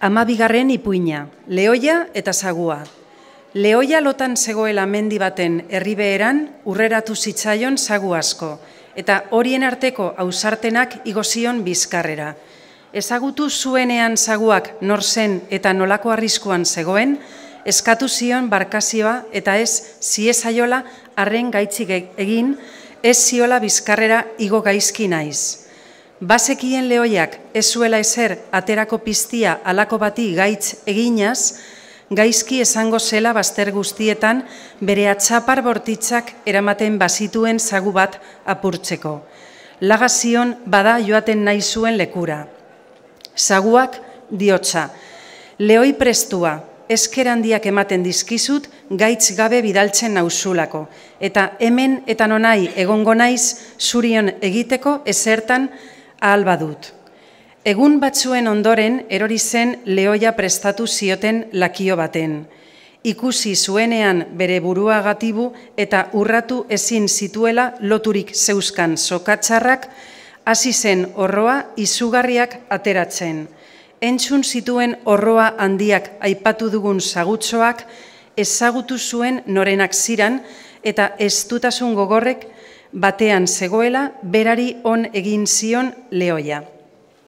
Hamabigarren ipuina, lehoia eta sagua. Lehoia lotan zegoela mendi baten herribeheran urreratu zitzaion sagu asko, eta horien arteko ausartenak igozion bizkarrera. Ezagutu zuenean saguak nor zen eta nolako arriskuan zegoen, eskatu zion barkazioa eta ez ziezaiola arren gaitzik egin, ez ziola bizkarrera igo gaizki naiz. Bazekien lehoiak ez zuela ezer aterako piztia alako bati gaitz eginaz, gaizki esango zela bazter guztietan bere atxapar bortitzak eramaten bazituen sagu bat apurtzeko. Lagazion bada joaten nahi zuen lekura. Saguak diotza, lehoi prestua, esker handiak ematen dizkizut gaitz gabe bidaltzen nauzulako, eta hemen eta nonai egongo naiz zurion egiteko ezertan ahal badut. Egun batzuen ondoren erori zen lehoia prestatu zioten lakio baten. Ikusi zuenean bere burua gatibu eta urratu ezin zituela loturik zeuzkan sokatzarrak, hasi zen orroa izugarriak ateratzen. Entzun zituen orroa handiak aipatu dugun sagutxoak ezagutu zuen norenak ziran eta eztutasun gogorrek batean zegoela berari on egin zion lehoia.